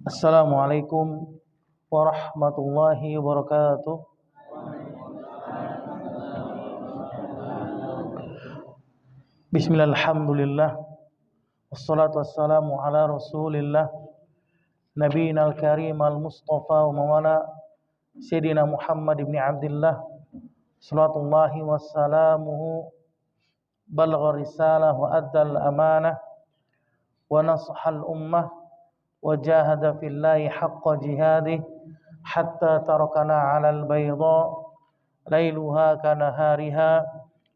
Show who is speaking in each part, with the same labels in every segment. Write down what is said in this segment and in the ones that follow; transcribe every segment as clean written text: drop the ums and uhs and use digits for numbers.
Speaker 1: Assalamualaikum warahmatullahi wabarakatuh. Bismillahirrahmanirrahim. Wassalatu wassalamu ala Rasulillah Nabiyina al-Karim al-Mustafa wa mawala Sayyidina Muhammad ibn Abdullah sallallahu wassalamuhu balagha risalah wa addal amanah wa nasahal ummah wa jahada fillahi haqqa jihadih hatta tarakana 'alal bayda lailuha kanahariha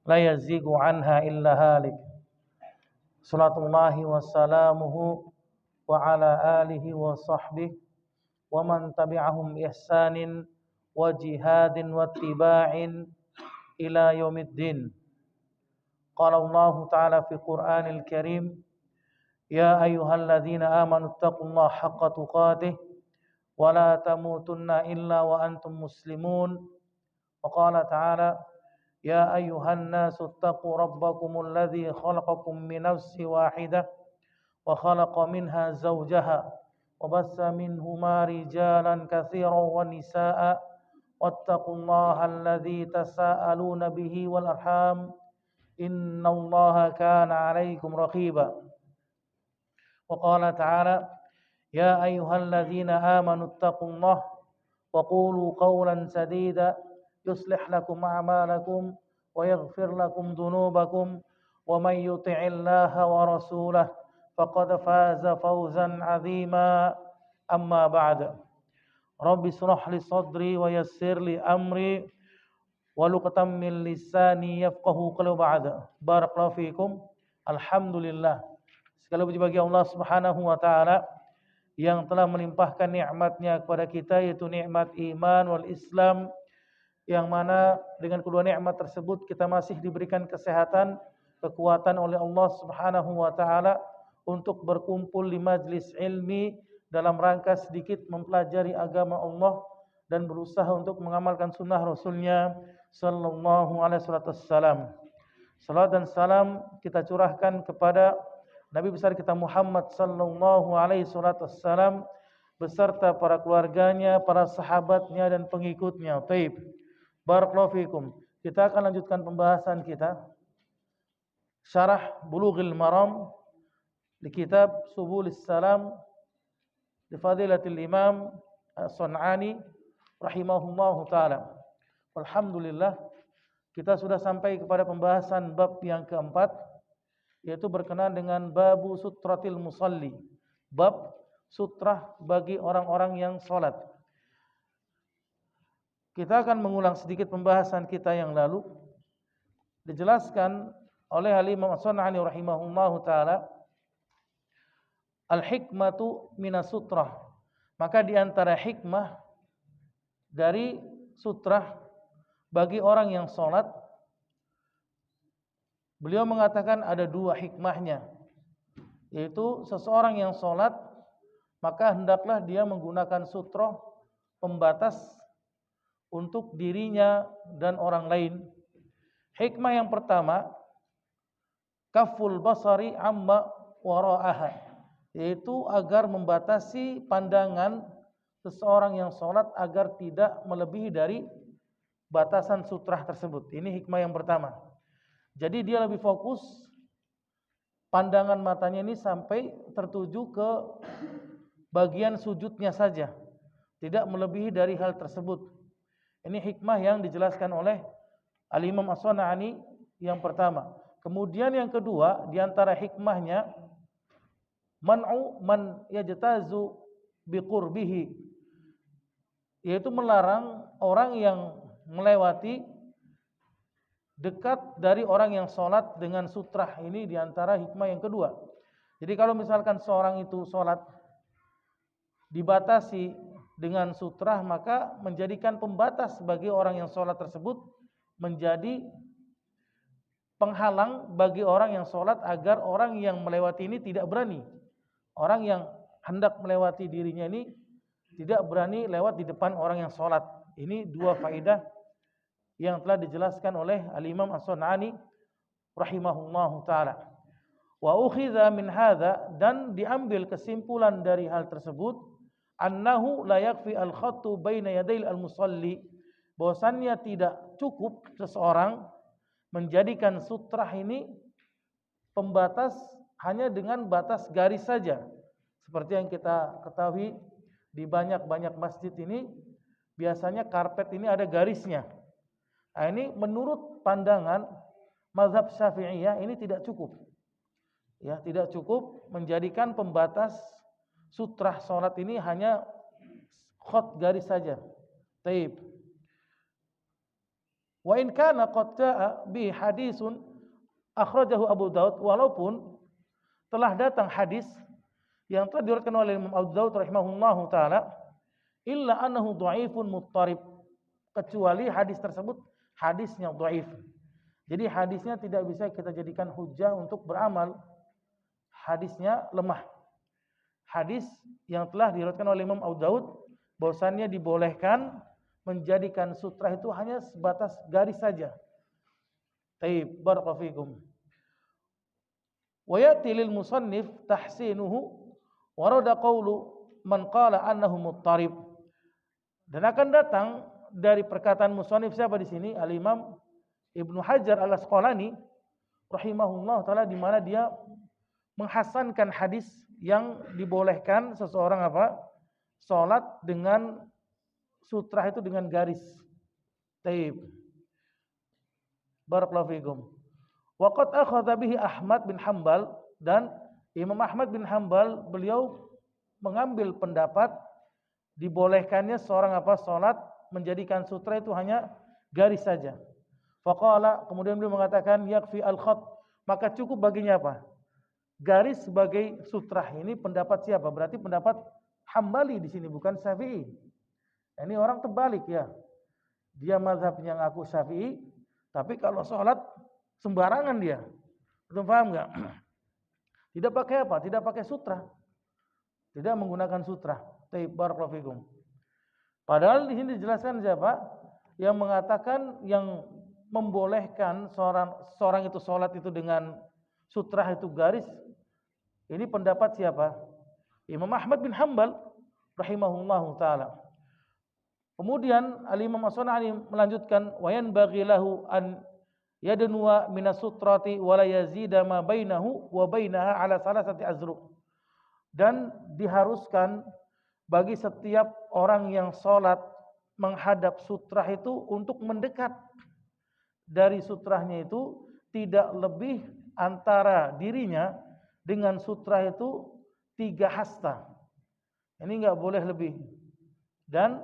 Speaker 1: la yazigu anha illa halik. Salatullahi wassalamuhu wa ala alihi wa sahbihi wa man tabi'ahum ihsanin wa jihadin wa tiba'in ila yaumiddin. Qala Allah ta'ala fi Qur'anil Karim, ya ayyuhalladzina amanu taqullaha haqqa tuqatih wa la tamutunna illa wa antum muslimun. Wa qala ta'ala, ya ayyuhan nasu taqu rabbakumul ladzi khalaqakum min nafsin wahidah wa khalaqa minha zawjaha wa bassa minhuma rijalan katsiran wa nisaa'a wattaqullaha alladzi tasaaluna bihi wal arham innallaha kana 'alaikum raqiba. Wa qala ta'ala, ya ayyuhalladzina amanu taqullaha wa qulu qawlan sadida yuslih lakum a'malakum wa yaghfir lakum dhunubakum wa may yuti'illaha wa rasulahu faqad faza fawzan 'azima. Amma ba'd. Rabbi shrah li sadri wa yassir li amri waluqatam min lisani yafqahu qawli. Ba'da. Barakallahu fikum. Alhamdulillah, segala puji bagi Allah Subhanahu wa taala yang telah melimpahkan nikmatnya kepada kita, yaitu nikmat iman wal Islam, yang mana dengan kedua nikmat tersebut kita masih diberikan kesehatan, kekuatan oleh Allah Subhanahu wa taala untuk berkumpul di majlis ilmi dalam rangka sedikit mempelajari agama Allah dan berusaha untuk mengamalkan sunnah Rasulnya sallallahu alaihi wasallam. Salat dan salam kita curahkan kepada Nabi besar kita Muhammad sallallahu alaihi wasallam beserta para keluarganya, para sahabatnya dan pengikutnya. Taib. Barakallahu fikum. Kita akan lanjutkan pembahasan kita Syarah Bulughil Maram di kitab Subulis Salam di Fadilatul Imam As-Sun'ani rahimahullahu taala. Alhamdulillah, kita sudah sampai kepada pembahasan bab yang keempat, yaitu berkenaan dengan babu sutratil musalli, bab sutrah bagi orang-orang yang salat. Kita akan mengulang sedikit pembahasan kita yang lalu. Dijelaskan oleh Al-Imam As-Sun'ani rahimahullahu taala, al-hikmatu minas sutrah. Maka di antara hikmah dari sutrah bagi orang yang salat, beliau mengatakan ada dua hikmahnya, yaitu seseorang yang salat maka hendaklah dia menggunakan sutrah pembatas untuk dirinya dan orang lain. Hikmah yang pertama, kaful basari amma wara'aha, yaitu agar membatasi pandangan seseorang yang sholat agar tidak melebihi dari batasan sutrah tersebut. Ini hikmah yang pertama. Jadi dia lebih fokus pandangan matanya ini sampai tertuju ke bagian sujudnya saja, tidak melebihi dari hal tersebut. Ini hikmah yang dijelaskan oleh Al-Imam As-Sun'ani yang pertama. Kemudian yang kedua, di antara hikmahnya, man'u man yajtazu biqurbihi, yaitu melarang orang yang melewati dekat dari orang yang sholat dengan sutrah. Ini di antara hikmah yang kedua. Jadi kalau misalkan seorang itu sholat dibatasi dengan sutrah, maka menjadikan pembatas bagi orang yang sholat tersebut, menjadi penghalang bagi orang yang sholat agar orang yang melewati ini tidak berani. Orang yang hendak melewati dirinya ini tidak berani lewat di depan orang yang sholat. Ini dua faedah yang telah dijelaskan oleh Al-Imam As-Sun'ani rahimahullahu ta'ala. Wa ukhidha min hadha, dan diambil kesimpulan dari hal tersebut, annahu la yakfi al-khattu baina yadayil al-musalli, bahwasannya tidak cukup seseorang menjadikan sutrah ini pembatas hanya dengan batas garis saja. Seperti yang kita ketahui di banyak-banyak masjid ini biasanya karpet ini ada garisnya. Nah, ini menurut pandangan mazhab Syafi'iyah ini tidak cukup. Ya, tidak cukup menjadikan pembatas sutrah salat ini hanya khat garis saja. Taib. Wa in kana qad jaa bi hadisun akhrajahu Abu Daud, walaupun telah datang hadis yang telah diriwayatkan oleh Imam Abu Daud rahimahullahu taala, illa annahu dhaifun muttarib, kecuali hadis tersebut hadisnya dhaif. Jadi hadisnya tidak bisa kita jadikan hujjah untuk beramal. Hadisnya lemah. Hadis yang telah diriwayatkan oleh Imam Abu Daud bahwasannya dibolehkan menjadikan sutrah itu hanya sebatas garis saja. Taib, barakallahu fikum. Wa yati lil musannif tahsinuhu warada qawlu man qala annahu muttarib. Dan akan datang dari perkataan musannif siapa di sini? Al-Imam Ibnu Hajar Al-Asqalani rahimahullah taala, di mana dia menghasankan hadis yang dibolehkan seseorang salat dengan sutrah itu dengan garis. Taib. Barakallahu fikum. Wa qad akhadha bihi Ahmad bin Hanbal, dan Imam Ahmad bin Hanbal beliau mengambil pendapat dibolehkannya seorang salat menjadikan sutra itu hanya garis saja. Faqala, kemudian beliau mengatakan yakfi al-khat, maka cukup baginya garis sebagai sutrah. Ini pendapat siapa? Berarti pendapat Hambali di sini, bukan Syafi'i. Ini orang terbalik ya. Dia mazhabnya ngaku Syafi'i, tapi kalau sholat sembarangan dia. Belum paham nggak? Tidak pakai Tidak pakai sutra. Tidak menggunakan sutra. Barakallahu fikum. Padahal di sini dijelaskan siapa? Yang mengatakan, yang membolehkan seorang itu sholat itu dengan sutrah itu garis. Ini pendapat siapa? Imam Ahmad bin Hanbal rahimahullahu taala. Kemudian Al-Imam As-Sun'ani melanjutkan, wa yanbaghi lahu an yadnuwa minas sutrati wa la yazida ma bainahu wa bainaha ala salasati azru. Dan diharuskan bagi setiap orang yang sholat menghadap sutrah itu untuk mendekat dari sutrahnya itu tidak lebih antara dirinya dengan sutrah itu 3 hasta. Ini enggak boleh lebih. Dan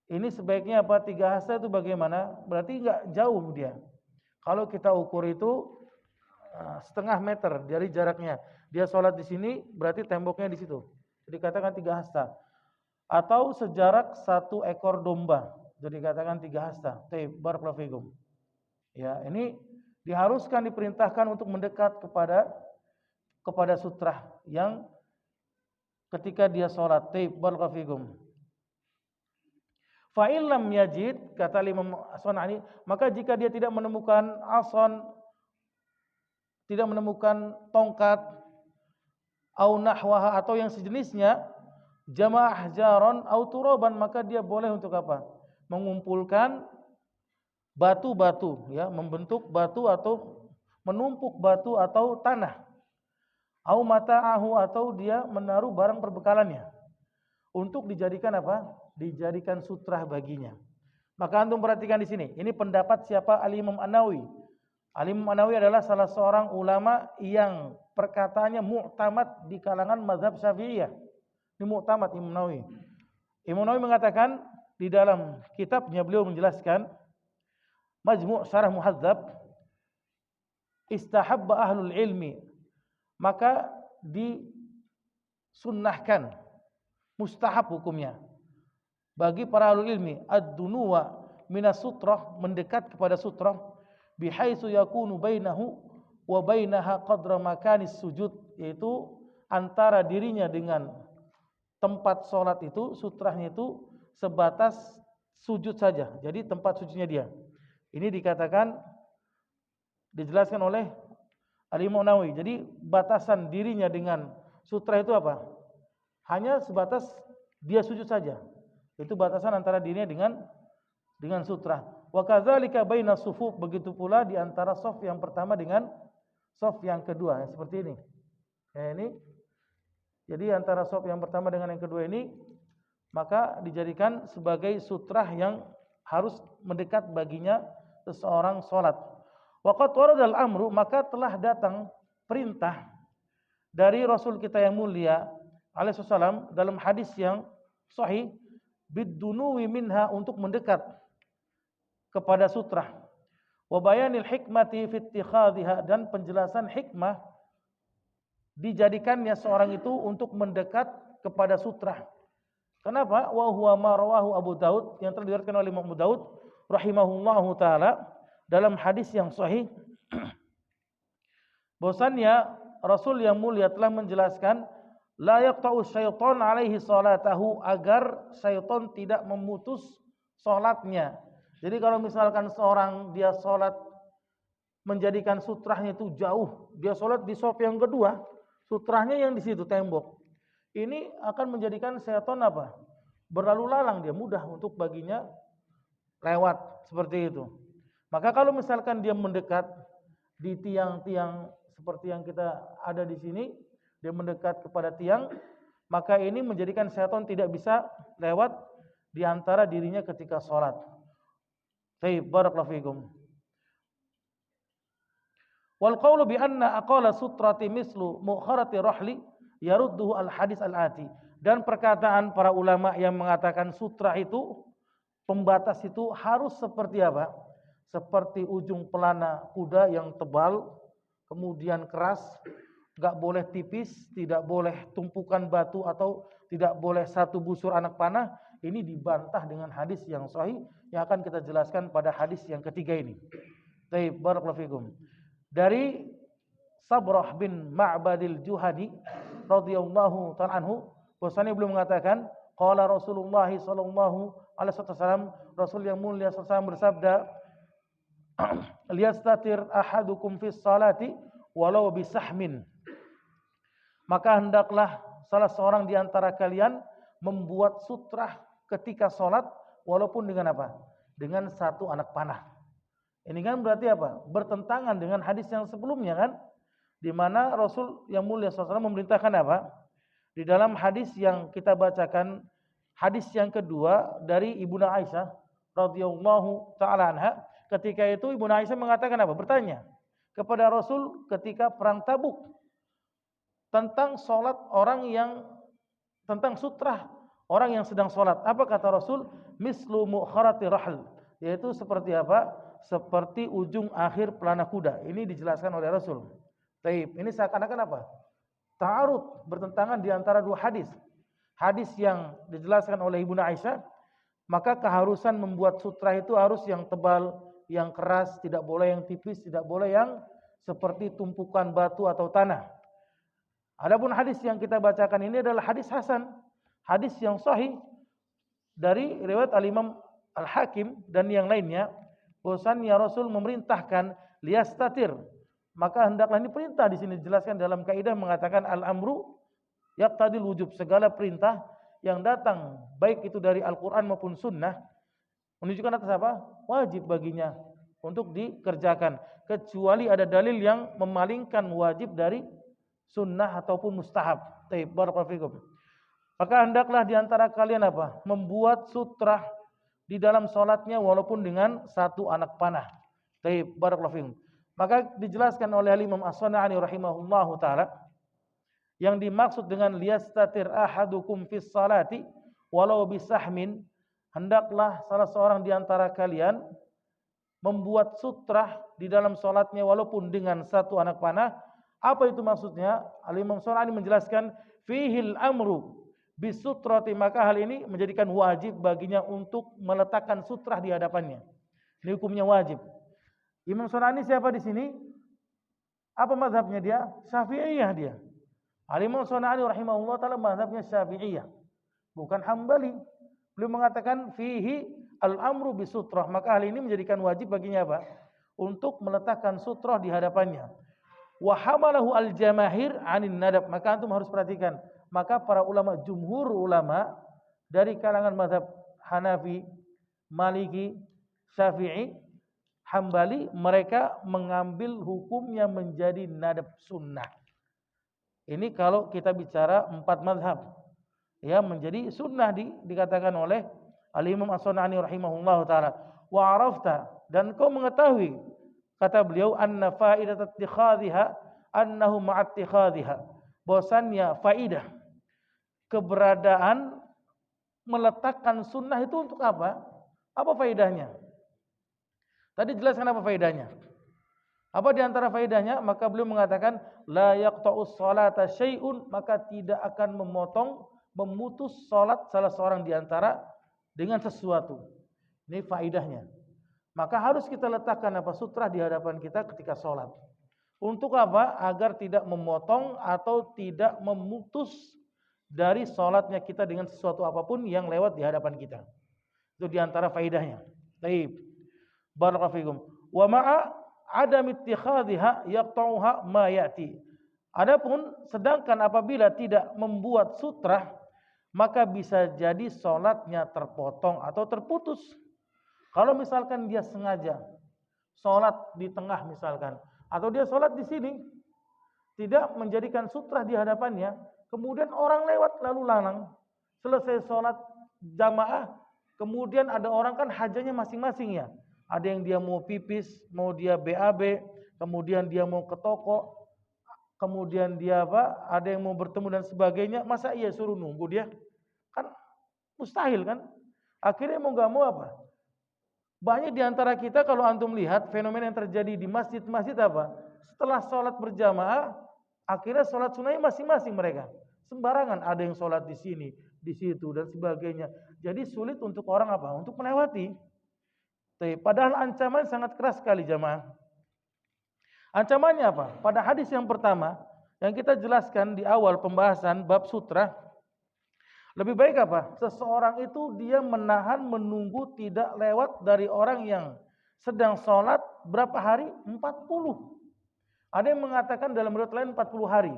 Speaker 1: ini sebaiknya 3 hasta itu bagaimana? Berarti enggak jauh dia. Kalau kita ukur itu setengah meter dari jaraknya. Dia sholat di sini, berarti temboknya di situ. Jadi katakan 3 hasta. Atau sejarak 1 ekor domba. Jadi katakan 3 hasta. Barakallahu fikum. Ya, ini diharuskan, diperintahkan untuk mendekat kepada sutrah yang ketika dia sholat. Barakallahu fikum. Fa illam yajid, kata Imam As-Sun'ani, maka jika dia tidak menemukan ason, tidak menemukan tongkat, au nahwaha, atau yang sejenisnya, jamaah jaron au turaban, maka dia boleh untuk mengumpulkan batu-batu, ya, membentuk batu atau menumpuk batu atau tanah. Au mata'ahu, atau dia menaruh barang perbekalannya untuk dijadikan dijadikan sutrah baginya. Maka antum perhatikan di sini. Ini pendapat siapa? Al-Imam An-Nawawi. Al-Imam An-Nawawi adalah salah seorang ulama yang perkataannya mu'tamad di kalangan mazhab Syafi'iyah. Ini mu'tamad Imam Nawawi. Imam Nawawi mengatakan di dalam kitabnya, beliau menjelaskan Majmu' Syarah Muhadzab, istahabba ahlul ilmi, maka disunnahkan, mustahab hukumnya bagi para ahlul ilmi, ad-dunuwa minas sutrah, mendekat kepada sutrah, bihaitsu yakunu bainahu wa bainaha qadra makanis sujud, yaitu antara dirinya dengan tempat sholat itu, sutrahnya itu sebatas sujud saja. Jadi tempat sujudnya dia. Ini dikatakan, dijelaskan oleh Al-Imam Nawawi. Jadi batasan dirinya dengan sutra itu hanya sebatas dia sujud saja. Itu batasan antara dirinya dengan sutra. Wa kadzalika baina sufuf, begitu pula di antara shaf yang pertama dengan shaf yang kedua, seperti ini. Ini jadi antara shaf yang pertama dengan yang kedua ini maka dijadikan sebagai sutrah yang harus mendekat baginya seseorang salat. Wa qad waradal amru, maka telah datang perintah dari Rasul kita yang mulia alaihi wasallam dalam hadis yang sahih bidunuwi minha, untuk mendekat kepada sutrah, wa bayanil hikmati fi ittikhadhiha, dan penjelasan hikmah dijadikannya seorang itu untuk mendekat kepada sutrah. Kenapa? Wa huwa ma rawahu Abu Daud, yang telah diriwayatkan oleh Imam Abu Daud rahimahullahu taala dalam hadis yang sahih bahwasannya Rasul yang mulia telah menjelaskan la yaqta'u syaitan alaihi salatahu, agar syaitan tidak memutus salatnya. Jadi kalau misalkan seorang dia salat menjadikan sutrahnya itu jauh, dia salat di shaf yang kedua, sutrahnya yang di situ tembok. Ini akan menjadikan syaitan apa? Berlalu lalang, dia mudah untuk baginya lewat seperti itu. Maka kalau misalkan dia mendekat di tiang-tiang seperti yang kita ada di sini, dia mendekat kepada tiang, maka ini menjadikan syaitan tidak bisa lewat di antara dirinya ketika salat. Baik, barakallahu fikum. Wal qawlu bi anna aqala sutrati mislu mu'kharati rahli yarudduhu al hadis al ati. Dan perkataan para ulama yang mengatakan sutra itu, pembatas itu harus seperti apa? Seperti ujung pelana kuda yang tebal, kemudian keras, enggak boleh tipis, tidak boleh tumpukan batu atau tidak boleh satu busur anak panah. Ini dibantah dengan hadis yang sahih yang akan kita jelaskan pada hadis yang ketiga ini. Baik, barakallahu fikum. Dari Sabrah bin Ma'badil Juhani radhiyallahu ta'ala anhu, bahwasanya beliau mengatakan, qala Rasulullah sallallahu alaihi wasallam, Rasul yang mulia sallallahu alaihi wasallam bersabda, liyastatir ahadukum fis salati walau bisahmin. Maka hendaklah salah seorang di antara kalian membuat sutrah ketika salat walaupun dengan apa? Dengan satu anak panah. Ini kan berarti apa? Bertentangan dengan hadis yang sebelumnya kan? Di mana Rasul yang mulia SAW memerintahkan apa? Di dalam hadis yang kita bacakan, hadis yang kedua dari Ibunda Aisyah radhiyallahu taala anha, ketika itu Ibunda Aisyah mengatakan apa? Bertanya kepada Rasul ketika perang Tabuk tentang salat orang yang, tentang sutrah orang yang sedang salat. Apa kata Rasul? Mislu mu'kharati rahl, yaitu seperti apa? Seperti ujung akhir pelana kuda. Ini dijelaskan oleh Rasul. Taib. Ini seakan-akan apa? Ta'arud, bertentangan di antara dua hadis. Hadis yang dijelaskan oleh Ibunda Aisyah, maka keharusan membuat sutra itu harus yang tebal, yang keras, tidak boleh yang tipis, tidak boleh yang seperti tumpukan batu atau tanah. Adapun hadis yang kita bacakan ini adalah hadis hasan, hadis yang sahih dari riwayat Al-Imam Al-Hakim dan yang lainnya, bahwasanya Rasul memerintahkan liyastatir. Maka hendaklah, ini perintah di sini dijelaskan dalam kaidah mengatakan al-amru yaqtadil wujub, segala perintah yang datang baik itu dari Al-Qur'an maupun sunnah menunjukkan atas apa? Wajib baginya untuk dikerjakan, kecuali ada dalil yang memalingkan wajib dari sunnah ataupun mustahab. Taib, barakallahu fikum. Maka hendaklah di antara kalian apa? Membuat sutrah di dalam salatnya walaupun dengan satu anak panah. Taib, barakallahu fikum. Maka dijelaskan oleh Imam As-Sana'ani rahimahullahu taala, yang dimaksud dengan liyastatir ahadukum fis salati walau bisahmin, hendaklah salah seorang di antara kalian membuat sutrah di dalam salatnya walaupun dengan satu anak panah. Apa itu maksudnya? Al-Imam As-Sana'ani menjelaskan fihil amru bisutrati, maka hal ini menjadikan wajib baginya untuk meletakkan sutrah di hadapannya. Ini hukumnya wajib. Imam As-Sana'ani siapa di sini? Apa mazhabnya dia? Syafi'iyah dia. Al-Imam As-Sana'ani rahimahullah taala mazhabnya Syafi'iyah, bukan Hambali. Beliau mengatakan fihi al-amru bisutrah, maka hal ini menjadikan wajib baginya apa? Untuk meletakkan sutrah di hadapannya. Wa hamalahu al-jamahir 'anin nadab, maka antum harus perhatikan. Maka para ulama, jumhur ulama dari kalangan mazhab Hanafi, Maliki, Syafi'i, Hambali, mereka mengambil hukumnya menjadi nadab sunnah. Ini kalau kita bicara 4 mazhab, ya menjadi sunnah dikatakan oleh Al-Imam As-Sun'ani rahimahullah taala. Wa arafta, dan kau mengetahui, kata beliau, anna faidat ittikhadhiha annahu ma'attikhadhiha, bahwasannya faidah keberadaan meletakkan sunnah itu untuk apa? Apa faidahnya? Tadi jelaskan apa faidahnya. Apa di antara faedahnya? Maka beliau mengatakan la yaqta'us salata syai'un, maka tidak akan memutus salat salah seorang di antara dengan sesuatu. Ini faedahnya. Maka harus kita letakkan apa sutrah di hadapan kita ketika salat. Untuk apa? Agar tidak memotong atau tidak memutus dari salatnya kita dengan sesuatu apapun yang lewat di hadapan kita. Itu di antara faedahnya. Baik. Barakallahu fikum. Wa ma'a adam ittikhadhiha yaqta'uha ma ya'ti. Adapun sedangkan apabila tidak membuat sutrah, maka bisa jadi salatnya terpotong atau terputus. Kalau misalkan dia sengaja salat di tengah misalkan, atau dia salat di sini tidak menjadikan sutrah di hadapannya, kemudian orang lewat lalu lalang, selesai salat jamaah, kemudian ada orang kan hajanya masing-masing ya. Ada yang dia mau pipis, mau dia BAB, kemudian dia mau ke toko, kemudian dia apa? Ada yang mau bertemu dan sebagainya. Masa iya suruh nunggu dia? Kan mustahil kan? Akhirnya mau nggak mau apa? Banyak di antara kita kalau antum lihat fenomena yang terjadi di masjid-masjid apa? Setelah sholat berjamaah, akhirnya sholat sunnahnya masing-masing mereka. Sembarangan, ada yang sholat di sini, di situ dan sebagainya. Jadi sulit untuk orang apa? Untuk melewati. Padahal ancaman sangat keras sekali jamaah. Ancamannya apa? Pada hadis yang pertama yang kita jelaskan di awal pembahasan bab sutra, lebih baik apa? Seseorang itu dia menahan, menunggu tidak lewat dari orang yang sedang sholat berapa hari? 40. Ada yang mengatakan dalam riwayat lain 40 hari.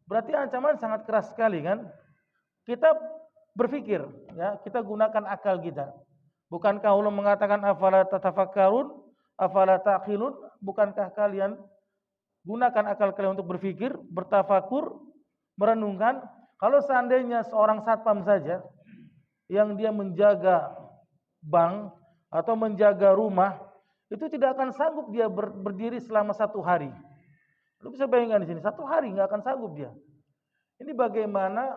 Speaker 1: Berarti ancaman sangat keras sekali kan? Kita berpikir, ya, kita gunakan akal kita. Bukankah Allah mengatakan afala tatafakkarun, afala taqilun? Bukankah kalian gunakan akal kalian untuk berpikir, bertafakur, merenungkan? Kalau seandainya seorang satpam saja yang dia menjaga bank atau menjaga rumah, itu tidak akan sanggup dia berdiri selama 1 hari. Lu bisa bayangkan di sini 1 hari nggak akan sanggup dia. Ini bagaimana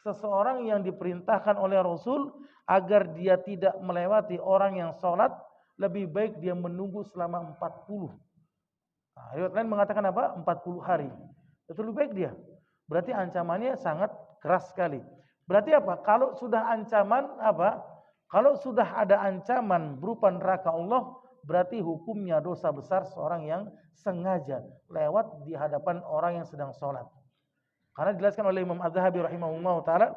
Speaker 1: seseorang yang diperintahkan oleh Rasul agar dia tidak melewati orang yang sholat, lebih baik dia menunggu selama 40. Nah, riwayat lain mengatakan apa? 40 hari. Itu lebih baik dia. Berarti ancamannya sangat keras sekali. Berarti apa? Kalau sudah ancaman apa? Kalau sudah ada ancaman berupa neraka Allah, berarti hukumnya dosa besar seorang yang sengaja lewat di hadapan orang yang sedang sholat. Karena dijelaskan oleh Imam Az-Zahabi rahimahullah ta'ala,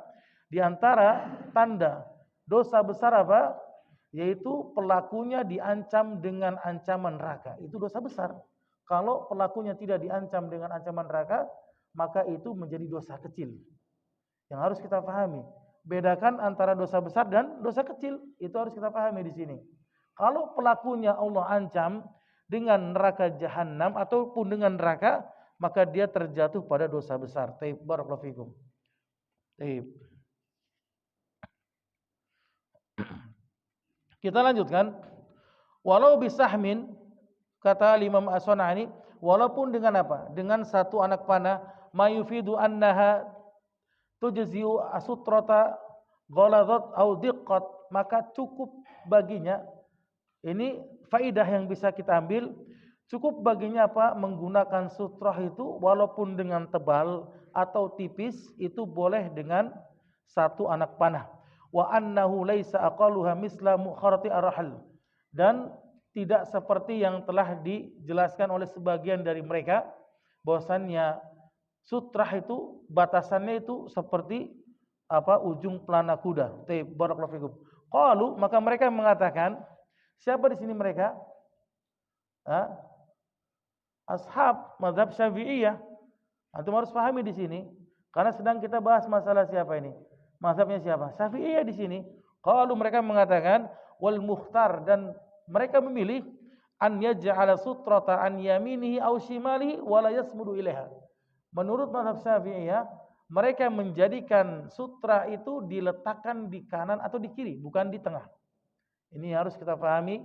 Speaker 1: di antara tanda dosa besar apa? Yaitu pelakunya diancam dengan ancaman neraka. Itu dosa besar. Kalau pelakunya tidak diancam dengan ancaman neraka, maka itu menjadi dosa kecil. Yang harus kita pahami. Bedakan antara dosa besar dan dosa kecil. Itu harus kita pahami di sini. Kalau pelakunya Allah ancam dengan neraka jahanam ataupun dengan neraka, maka dia terjatuh pada dosa besar. Taib, barakallahu fikum. Taib. Kita lanjutkan. Walau bisahmin, kata Imam As-Sun'ani, walaupun dengan apa? Dengan satu anak panah, mayufidu annaha tujzi'u asutrata ghalazat au diqqat, maka cukup baginya. Ini faidah yang bisa kita ambil. Cukup baginya apa? Menggunakan sutrah itu walaupun dengan tebal atau tipis, itu boleh dengan satu anak panah. Wa annahu laisa aqalluha misla mukharati arhal. Dan tidak seperti yang telah dijelaskan oleh sebagian dari mereka, bahwasannya sutrah itu batasannya itu seperti apa? Ujung pelana kuda. Barakallahu fikum. Qalu, maka mereka mengatakan, siapa di sini mereka? Ashab mazhab Syafi'iyah. Antum harus pahami di sini karena sedang kita bahas masalah siapa ini? Mazhabnya siapa? Syafi'iyah di sini. Qalu mereka mengatakan wal mukhtar, dan mereka memilih an yaj'ala sutrata an yaminihi aw shimalihi wa la yasmudu ilaiha. Menurut mazhab Syafi'iyah, mereka menjadikan sutra itu diletakkan di kanan atau di kiri, bukan di tengah. Ini harus kita pahami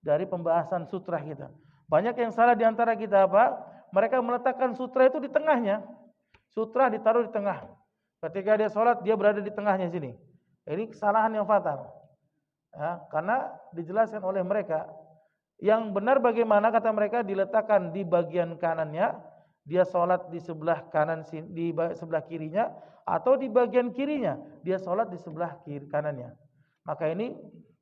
Speaker 1: dari pembahasan sutra kita. Banyak yang salah di antara kita apa? Mereka meletakkan sutra itu di tengahnya. Sutra ditaruh di tengah. Ketika dia sholat, dia berada di tengahnya sini. Ini kesalahan yang fatal. Ya, karena dijelaskan oleh mereka, yang benar bagaimana kata mereka, diletakkan di bagian kanannya, dia sholat di sebelah kanan, di sebelah kirinya, atau di bagian kirinya, dia sholat di sebelah kiri kanannya. Maka ini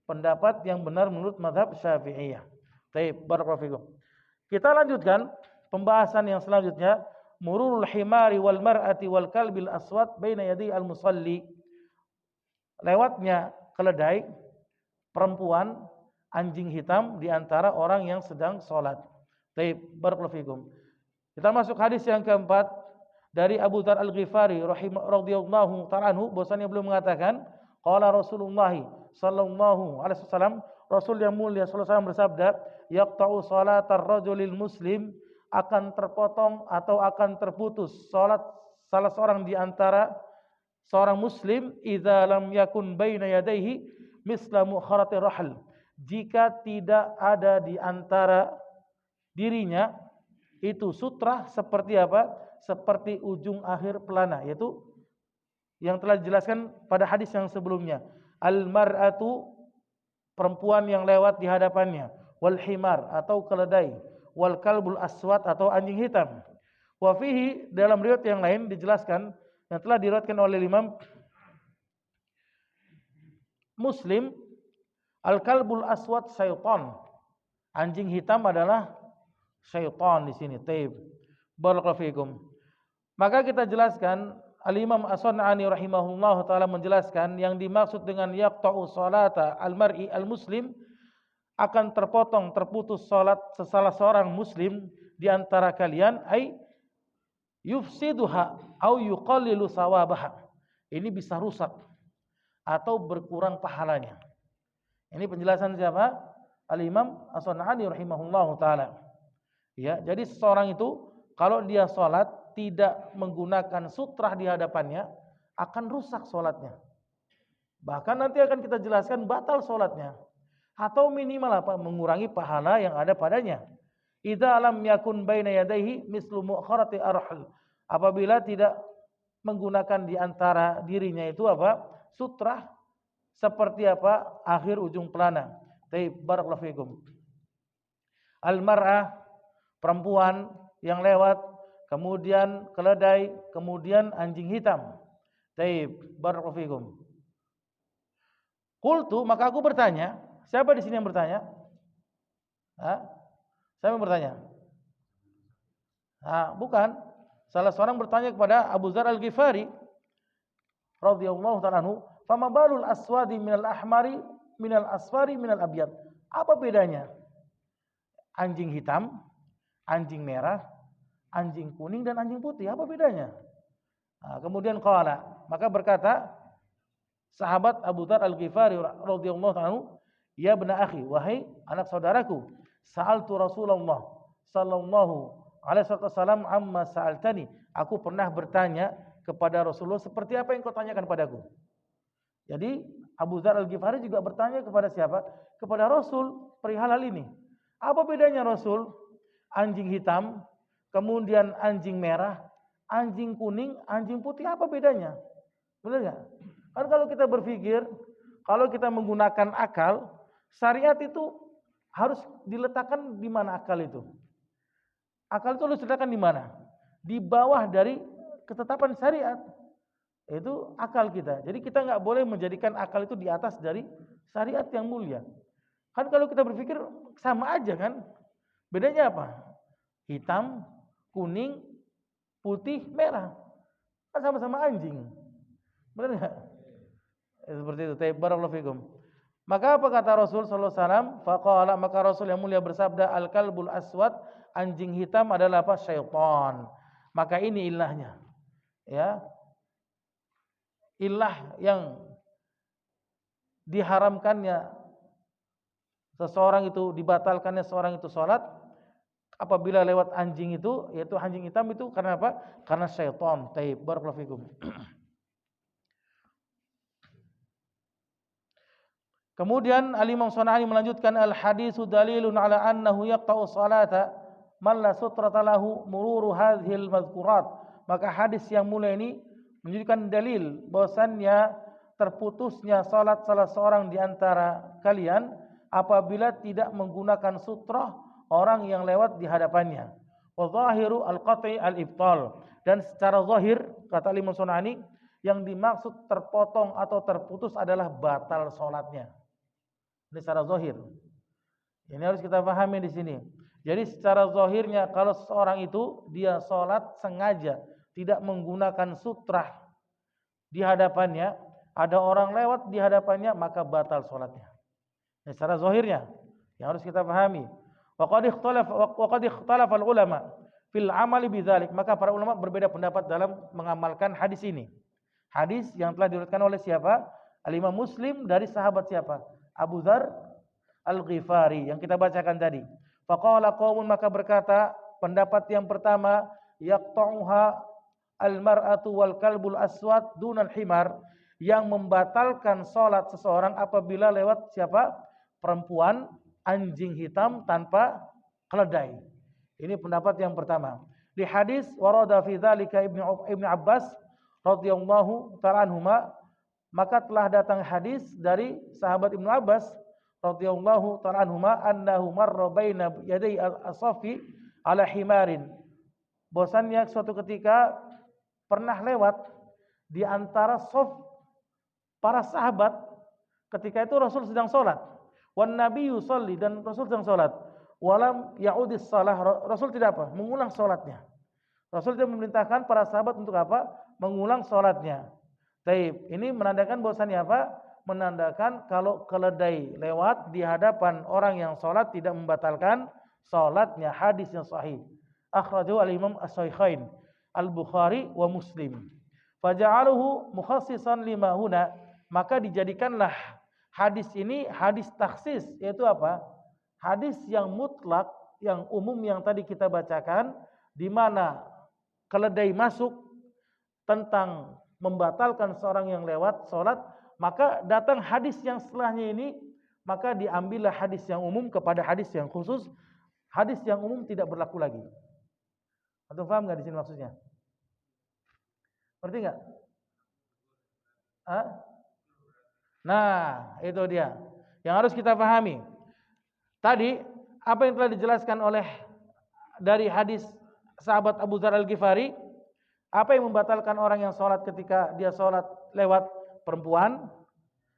Speaker 1: pendapat yang benar menurut mazhab Syafi'iyah. Baik, barakallahu fikum. Kita lanjutkan pembahasan yang selanjutnya, mururul himari wal mar'ati wal kalbil aswad baina yadi al musalli. Lewatnya keledai, perempuan, anjing hitam di antara orang yang sedang sholat. Baik, barakallahu fikum. Kita masuk hadis yang keempat dari Abu Dzar Al-Ghifari radhiyallahu ta'ala anhu, bahwasanya beliau mengatakan, qala Rasulullah sallallahu alaihi wasallam, Rasul yang mulia sallallahu alaihi wasallam bersabda, yaqta'u salatar rajulil muslim, akan terpotong atau akan terputus salat salah seorang di antara seorang muslim, idza lam yakun baina yadayhi misla mukharati rahl, jika tidak ada di antara dirinya itu sutra seperti apa? Seperti ujung akhir pelana, yaitu yang telah dijelaskan pada hadis yang sebelumnya. Al-mar'atu, perempuan yang lewat di hadapannya, wal himar atau keledai, wal kalbul aswad atau anjing hitam. Wa fihi, dalam riwayat yang lain dijelaskan, yang telah diriwayatkan oleh Imam Muslim, al kalbul aswad syaitan, anjing hitam adalah syaitan di sini. Taib, barakallahu fikum. Maka kita jelaskan, Al-Imam As-Sun'ani rahimahullah ta'ala menjelaskan, yang dimaksud dengan yaqta'u salata al-mar'i al-muslim, akan terpotong, terputus salat salah seorang muslim di antara kalian, ay yufsiduha au yuqallilu sawabaha. Ini bisa rusak atau berkurang pahalanya. Ini penjelasan siapa? Al-Imam As-Sun'ani rahimahullah ta'ala. Ya, jadi seseorang itu kalau dia sholat tidak menggunakan sutrah di hadapannya, akan rusak sholatnya. Bahkan nanti akan kita jelaskan batal sholatnya, atau minimal apa? Mengurangi pahala yang ada padanya. Idza lam yakun baina yadayhi mislu mu'kharati arhal, apabila tidak menggunakan di antara dirinya itu apa? Sutrah seperti apa? Akhir ujung pelana. Taib, barakallahu fikum. Al-mar'ah, perempuan yang lewat, kemudian keledai, kemudian anjing hitam. Taib, barakallahu fikum. Qultu, maka aku bertanya, siapa di sini yang bertanya? Siapa yang bertanya? Bukan. Salah seorang bertanya kepada Abu Dzar Al-Ghifari radhiyallahu ta'ala anhu, "Fama balul aswadi minal ahmari minal asfari minal abyad?" Apa bedanya anjing hitam, anjing merah, anjing kuning dan anjing putih? Apa bedanya? Kemudian qala, maka berkata sahabat Abu Dzar Al-Ghifari radhiyallahu ta'ala anhu, "Ya ibna akhi, wahai anak saudaraku, sa'altu Rasulullah sallallahu alaihi wasallam amma sa'altani, aku pernah bertanya kepada Rasulullah seperti apa yang kau tanyakan padaku." Jadi Abu Dzar Al-Ghifari juga bertanya kepada siapa? Kepada Rasul perihal hal ini. Apa bedanya Rasul? Anjing hitam, kemudian anjing merah, anjing kuning, anjing putih, apa bedanya? Benar nggak? Kan kalau kita berpikir, kalau kita menggunakan akal, syariat itu harus diletakkan di mana akal itu? Akal itu harus diletakkan di mana? Di bawah dari ketetapan syariat. Itu akal kita. Jadi kita nggak boleh menjadikan akal itu di atas dari syariat yang mulia. Kan kalau kita berpikir sama aja kan? Bedanya apa? Hitam, kuning, putih, merah. Kan sama-sama anjing. Benar nggak? Seperti itu. Barakallahu fikum. Maka apa kata Rasul sallallahu alaihi wasallam? Faqala, maka Rasul yang mulia bersabda, al-kalbul aswad, anjing hitam adalah apa? Syaitan. Maka ini ilahnya. Ya. ilah yang diharamkannya seseorang itu, dibatalkannya seorang itu sholat apabila lewat anjing itu, yaitu anjing hitam itu karena apa? Karena syaitan. Taib, barakallahu fikum. Kemudian Al-Imam Shona'ani melanjutkan, al-hadisu dalilun ala annahu yaqta'u salata man la sutrata lahu mururu hadhil madhkurat. Maka hadis yang mulia ini menunjukkan dalil bahwasannya terputusnya salat salah seorang di antara kalian apabila tidak menggunakan sutrah orang yang lewat di hadapannya. Wa zahiru al-qat'i al-ibtal. Dan secara zahir, kata Imam Shona'ani, yang dimaksud terpotong atau terputus adalah batal salatnya. Ini secara zahir. Ini harus kita pahami di sini. Jadi secara zahirnya kalau seorang itu dia salat sengaja tidak menggunakan sutrah di hadapannya, ada orang lewat di hadapannya, maka batal salatnya. Ini secara zahirnya yang harus kita pahami. Wa qad ikhtalafa al-ulama fil amali bidzalik. Maka para ulama berbeda pendapat dalam mengamalkan hadis ini. Hadis yang telah diriwayatkan oleh siapa? Al-Imam Muslim dari sahabat siapa? Abu Dzar Al-Ghifari yang kita bacakan tadi. Faqala qaumun, maka berkata pendapat yang pertama, yaqta'uha al-mar'atu wal kalbul aswad dunal himar, yang membatalkan salat seseorang apabila lewat siapa? Perempuan, anjing hitam tanpa keledai. Ini pendapat yang pertama. Di hadis warada fi dzalika Ibnu Abbas radhiyallahu ta'ala anhuma, maka telah datang hadis dari sahabat Ibnu Abbas radhiyallahu ta'ala anhuma annahu marra baina yaday as-safi ala himarin, bahwasannya suatu ketika pernah lewat di antara shaf para sahabat, ketika itu Rasul sedang sholat, wan nabiyyu sholli, dan Rasul sedang sholat, walam ya'udis shalah, Rasul tidak apa? Mengulang sholatnya. Rasul tidak memerintahkan para sahabat untuk apa? Mengulang sholatnya. Taib. Ini menandakan bahwasannya apa? Menandakan kalau keledai lewat di hadapan orang yang sholat tidak membatalkan sholatnya. Hadis yang sahih. Akhrajahu al-Imam as-Sahihain Al-Bukhari wa Muslim. Faja'aluhu mukhassisan lima huna, maka dijadikanlah hadis ini hadis takhsis, yaitu apa? Hadis yang mutlak, yang umum yang tadi kita bacakan, di mana keledai masuk tentang membatalkan seorang yang lewat sholat, maka datang hadis yang setelahnya ini, maka diambillah hadis yang umum kepada hadis yang khusus. Hadis yang umum tidak berlaku lagi. Antum paham nggak di sini maksudnya? Ngerti nggak? Nah, itu dia yang harus kita pahami. Tadi apa yang telah dijelaskan oleh dari hadis sahabat Abu Dzar Al-Ghifari, apa yang membatalkan orang yang sholat ketika dia sholat lewat perempuan,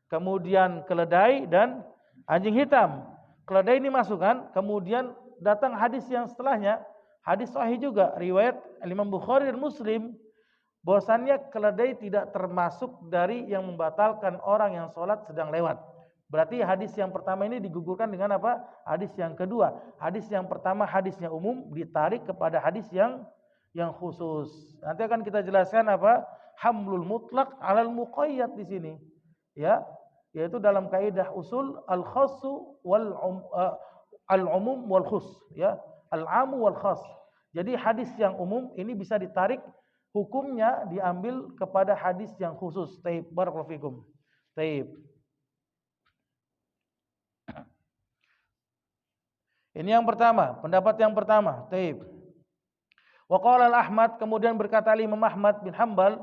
Speaker 1: kemudian keledai dan anjing hitam. Keledai ini masuk kan, kemudian datang hadis yang setelahnya, hadis sahih juga, riwayat Imam Bukhari dan Muslim, bahwasannya keledai tidak termasuk dari yang membatalkan orang yang sholat sedang lewat. Berarti hadis yang pertama ini digugurkan dengan apa? Hadis yang kedua. Hadis yang pertama hadisnya umum ditarik kepada hadis yang khusus. Nanti akan kita jelaskan apa? Hamlul mutlaq 'alal muqayyad di sini. Ya, yaitu dalam kaidah usul al-khassu wal al-umum wal khus, ya. Al-amu wal khas. Jadi hadis yang umum ini bisa ditarik hukumnya diambil kepada hadis yang khusus. Taib, barakallahu fikum. Taib. Ini yang pertama, pendapat yang pertama. Taib. Wa qala al-Ahmad, kemudian berkata Imam Ahmad bin Hanbal,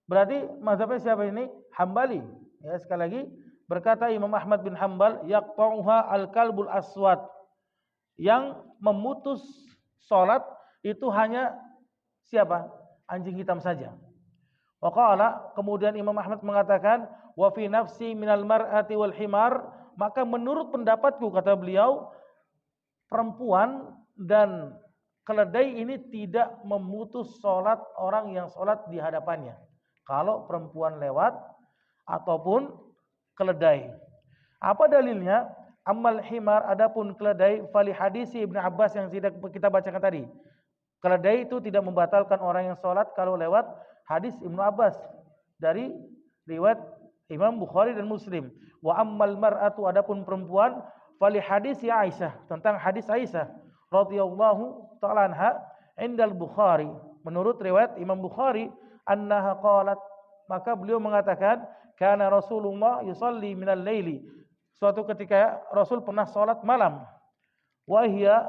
Speaker 1: berarti mazhabnya siapa ini? Hambali. Ya, sekali lagi berkata Imam Ahmad bin Hanbal, yaqta'uha al-kalbul aswad, yang memutus salat itu hanya siapa? Anjing hitam saja. Wa qala, kemudian Imam Ahmad mengatakan, wa fi nafsi minal mar'ati wal himar, maka menurut pendapatku, kata beliau, perempuan dan keledai ini tidak memutus sholat orang yang sholat di hadapannya. Kalau perempuan lewat ataupun keledai. Apa dalilnya? Amal himar, adapun keledai, fali hadisi Ibnu Abbas yang tidak kita bacakan tadi. Keledai itu tidak membatalkan orang yang sholat kalau lewat hadis Ibnu Abbas dari riwayat Imam Bukhari dan Muslim. Wa ammal mar'atu, adapun perempuan, fali hadis Aisyah, tentang hadis Aisyah radhiyallahu taala anha, indal Bukhari, menurut riwayat Imam Bukhari, annaha qalat, maka beliau mengatakan, kana Rasulullah yusalli minal laili, suatu ketika Rasul pernah salat malam, wa hiya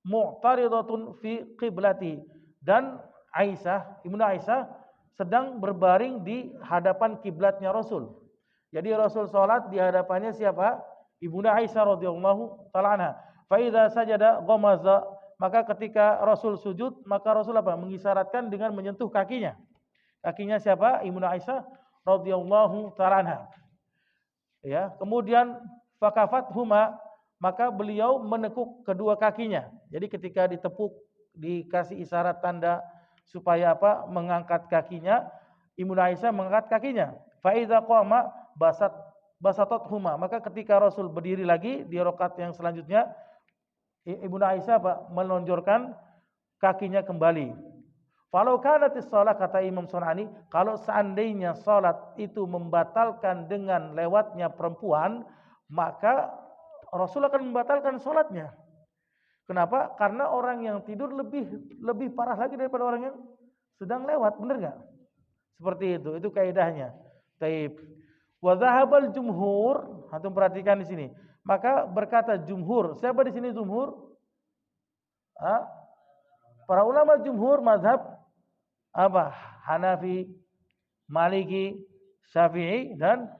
Speaker 1: mu'taridatun fi qiblati, dan Aisyah, Ibnu Aisyah sedang berbaring di hadapan kiblatnya Rasul. Jadi Rasul salat di hadapannya siapa? Ibnu Aisyah radhiyallahu taala anha. Fa idza sajada ghamaza, maka ketika Rasul sujud, maka Rasul apa? Mengisyaratkan dengan menyentuh kakinya. Kakinya siapa? Ibnu Aisyah radhiyallahu taala anha. Ya, kemudian fakafat huma, maka beliau menekuk kedua kakinya. Jadi ketika ditepuk, dikasih isyarat tanda supaya apa? Mengangkat kakinya, Ibnu Aisyah mengangkat kakinya. Fa idza qama basatat huma, maka ketika Rasul berdiri lagi di rakaat yang selanjutnya, Ibnu Aisyah apa? Melonjorkan kakinya kembali. Falau kanatis shalah, kata Imam Sunani, kalau seandainya salat itu membatalkan dengan lewatnya perempuan, maka Rasul akan membatalkan salatnya. Kenapa? Karena orang yang tidur lebih parah lagi daripada orang yang sedang lewat, benar enggak? Seperti itu kaidahnya. Taib. Wa dhahabal jumhur, antum perhatikan di sini. Maka berkata jumhur, siapa di sini jumhur? Para ulama jumhur mazhab apa? Hanafi, Maliki, Syafi'i dan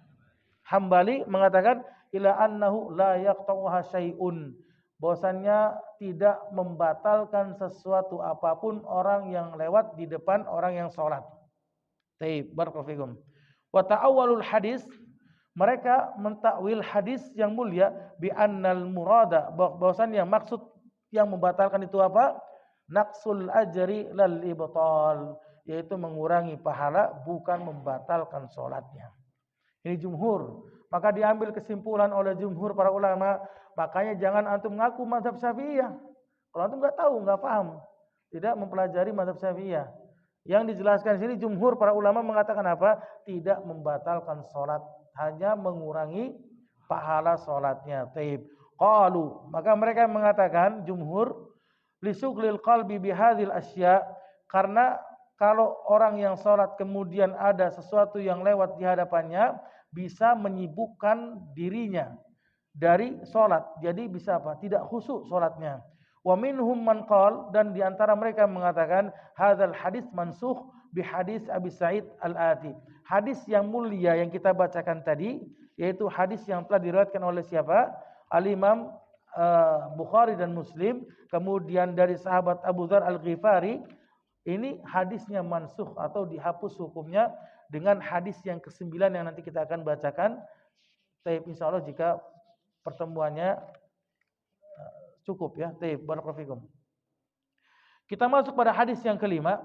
Speaker 1: Hambali mengatakan ila annahu la yaqta'uha syai'un, bahwasannya tidak membatalkan sesuatu apapun orang yang lewat di depan orang yang sholat. Taib, barakallahu fikum. Wa ta'awwalul hadis, mereka mentakwil hadis yang mulia bi annal murada, bahwasannya maksud yang membatalkan itu apa? Naqsul ajri lal ibtal, yaitu mengurangi pahala, bukan membatalkan sholatnya. Ini jumhur. Maka diambil kesimpulan oleh jumhur para ulama. Makanya jangan antum ngaku mazhab Syafi'iyah kalau antum nggak tahu, nggak paham, tidak mempelajari mazhab Syafi'iyah. Yang dijelaskan di sini jumhur para ulama mengatakan apa? Tidak membatalkan sholat, hanya mengurangi pahala sholatnya. Taib. Qalu, maka mereka mengatakan jumhur, lisuglil qalbi bihadhil asya, karena kalau orang yang sholat kemudian ada sesuatu yang lewat di hadapannya, bisa menyibukkan dirinya dari sholat. Jadi bisa apa? Tidak khusyuk sholatnya. Wa minhum man qala, dan diantara mereka mengatakan hadzal hadis mansukh bi hadis Abi Sa'id Al-Ati. Hadis yang mulia yang kita bacakan tadi, yaitu hadis yang telah diriwayatkan oleh siapa? Al-Imam Bukhari dan Muslim, kemudian dari sahabat Abu Dzar Al-Ghifari. Ini hadisnya mansukh atau dihapus hukumnya dengan hadis yang ke-9 yang nanti kita akan bacakan. Taib, insyaallah jika pertemuannya cukup ya. Taib, barakallahu fikum. Kita masuk pada hadis yang kelima.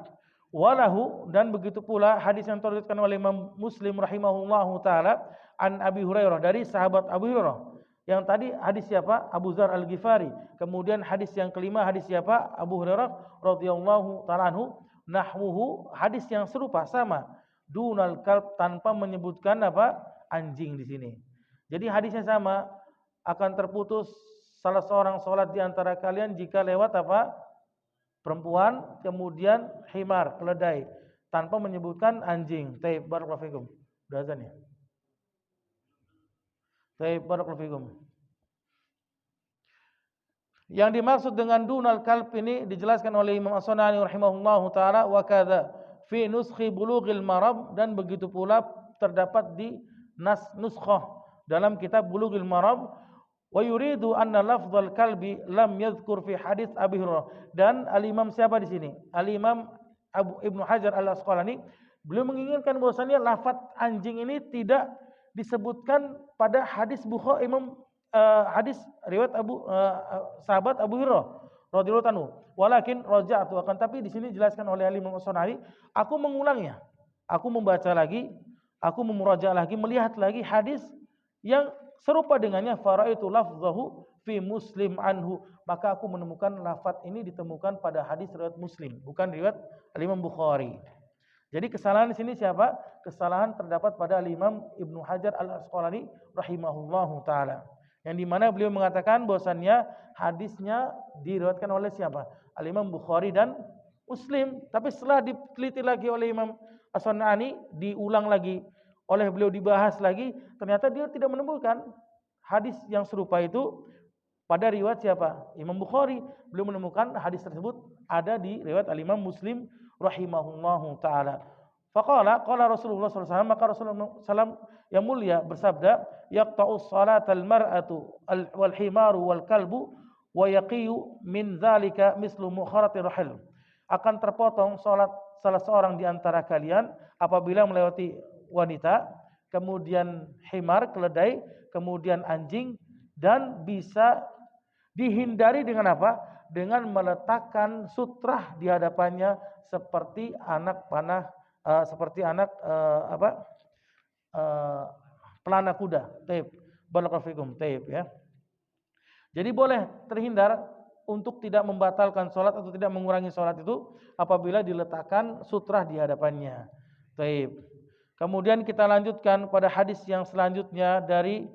Speaker 1: Walahu, dan begitu pula hadis yang diriwayatkan oleh Imam Muslim rahimahullahu taala an Abi Hurairah, dari sahabat Abu Hurairah. Yang tadi hadis siapa? Abu Dzar Al-Ghifari. Kemudian hadis yang kelima hadis siapa? Abu Hurairah radhiyallahu taala anhu. Nahwuhu, hadis yang serupa sama. Dunal kalb, tanpa menyebutkan apa? Anjing di sini. Jadi hadisnya sama, akan terputus salah seorang salat di antara kalian jika lewat apa? Perempuan, kemudian himar, keledai, tanpa menyebutkan anjing. Taib, barakallahu fikum. Udah azan ya? Taib, barakallahu fikum. Yang dimaksud dengan dunal kalb ini dijelaskan oleh Imam As-Sunani rahimahullahu taala, wa kadza fi nuskhi bulughil maram, dan begitu pula terdapat di nuskhah dalam kitab Bulughil Maram. Wa yuridu anna lafdzal kalbi lam yadhkur fi hadis Abi Hurairah. Dan al-Imam siapa di sini? Al-Imam Ibnu Hajar Al-Asqalani, beliau menginginkan bahwasannya lafaz anjing ini tidak disebutkan pada hadis Bukhari, hadis riwayat sahabat Abu Hurairah radhiyallahu anhu. Walakin raja'tu, akan tapi di sini dijelaskan oleh Imam As-Sunani, aku mengulangnya, aku membaca lagi, aku memurajaah lagi, melihat lagi hadis yang serupa dengannya. Faraitu lafzahu fi Muslim anhu, maka aku menemukan lafaz ini ditemukan pada hadis riwayat Muslim, bukan riwayat Imam Bukhari. Jadi kesalahan di sini siapa? Kesalahan terdapat pada Imam Ibnu Hajar Al-Asqalani rahimahullahu taala. Yang dimana beliau mengatakan bahwasannya hadisnya diriwayatkan oleh siapa? Al-Imam Bukhari dan Muslim. Tapi setelah diteliti lagi oleh Imam As-San'ani, diulang lagi oleh beliau, dibahas lagi, ternyata dia tidak menemukan hadis yang serupa itu pada riwayat siapa? Imam Bukhari. Beliau menemukan hadis tersebut ada di riwayat Al-Imam Muslim rahimahullahu taala. Faqala qala Rasulullah SAW, maka Rasulullah SAW yang mulia bersabda, yaqta'u salatal mar'atu wal himaru wal kalbu wa yaqiyu min dzalika mislu mukharati rahil. Akan terpotong salat salah seorang di antara kalian apabila melewati wanita, kemudian himar keledai, kemudian anjing, dan bisa dihindari dengan apa? Dengan meletakkan sutrah di hadapannya seperti anak panah, pelana kuda. Taib. Barakallahu fikum. Taib ya. Jadi boleh terhindar untuk tidak membatalkan sholat atau tidak mengurangi sholat itu apabila diletakkan sutrah di hadapannya. Taib. Kemudian kita lanjutkan pada hadis yang selanjutnya dari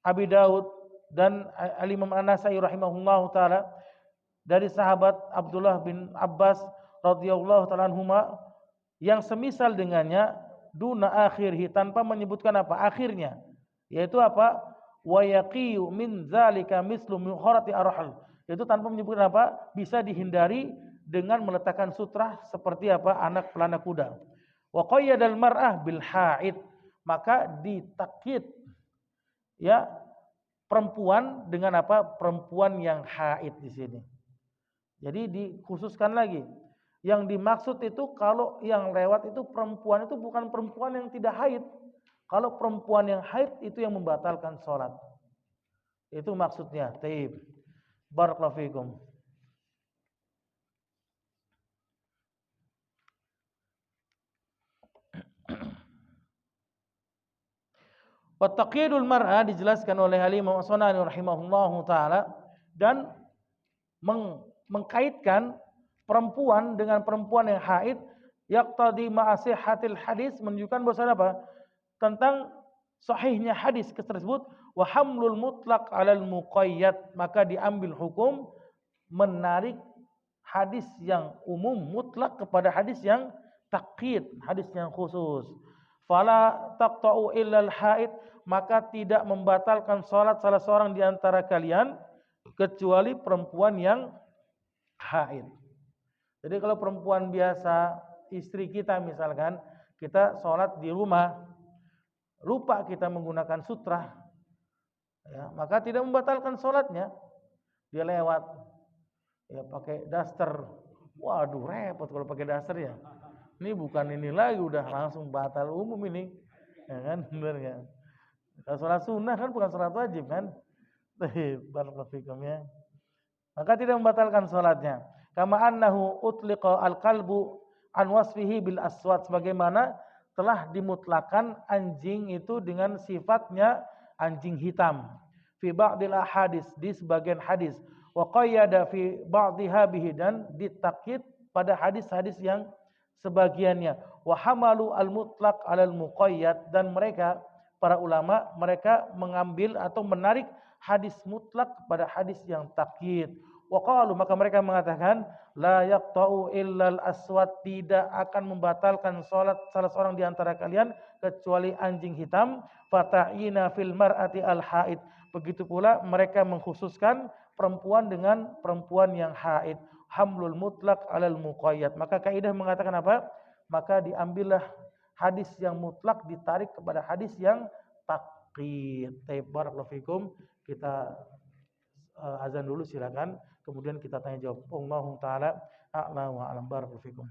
Speaker 1: Abi Daud dan Al-Imam An-Nasai rahimahullahu taala dari sahabat Abdullah bin Abbas radhiyallahu taala anhuma yang semisal dengannya duna akhirhi, tanpa menyebutkan apa akhirnya, yaitu apa? Wa yaqiyu min dzalika mislu mukharati arhal, yaitu tanpa menyebutkan apa? Bisa dihindari dengan meletakkan sutrah seperti apa? Anak pelana kuda. Wa qayyadal mar'ah bil haid, maka ditakyid ya perempuan dengan apa? Perempuan yang haid di sini. Jadi dikhususkan lagi. Yang dimaksud itu kalau yang lewat itu perempuan itu bukan perempuan yang tidak haid. Kalau perempuan yang haid itu yang membatalkan sholat. Itu maksudnya. Taib. Barakallahu fikum. Wa taqyidul mar'a dijelaskan oleh Al-Imam As-San'ani rahimahullahu taala, dan mengkaitkan perempuan dengan perempuan yang haid yaqtadi ma'asihatil hadis, menunjukkan bahwa apa? Tentang sahihnya hadis tersebut. Wa hamlul mutlaq 'alal muqayyad, maka diambil hukum menarik hadis yang umum mutlak kepada hadis yang taqyid, hadis yang khusus. Fala taqta'u illal haid, maka tidak membatalkan salat salah seorang di antara kalian kecuali perempuan yang haid. Jadi kalau perempuan biasa, istri kita misalkan, kita sholat di rumah, lupa kita menggunakan sutrah, ya, maka tidak membatalkan sholatnya. Dia lewat, ya pakai daster, waduh repot kalau pakai daster ya. Ini bukan ini lagi, udah langsung batal umum ini, ya kan, benar kan? Kalau sholat sunnah kan bukan sholat wajib kan, barakallahu fikum ya. Maka tidak membatalkan sholatnya. Kama annahu utliqa al-qalbu an wasfihi bil aswad, sebagaimana telah dimutlakan anjing itu dengan sifatnya anjing hitam. Fi ba'dil ahadis, di sebagian hadis. Wa qayyada fi ba'dihha bihi, dan ditakyid pada hadis-hadis yang sebagiannya. Wa hamalu al-mutlaq 'alal muqayyad, dan mereka para ulama mereka mengambil atau menarik hadis mutlak pada hadis yang takyid. Wa qalu, maka mereka mengatakan la yaqta'u illal aswad, tidak akan membatalkan salat salah seorang di antara kalian kecuali anjing hitam. Fata'ina fil mar'ati al haid, begitu pula mereka mengkhususkan perempuan dengan perempuan yang haid. Hamlul mutlaq 'alal muqayyad, maka kaidah mengatakan apa? Maka diambillah hadis yang mutlak ditarik kepada hadis yang takyid. Barakallahu fikum. Kita azan dulu silakan, kemudian kita tanya jawab. Allahu taala a'lam wa a'lam. Barakallahu fikum.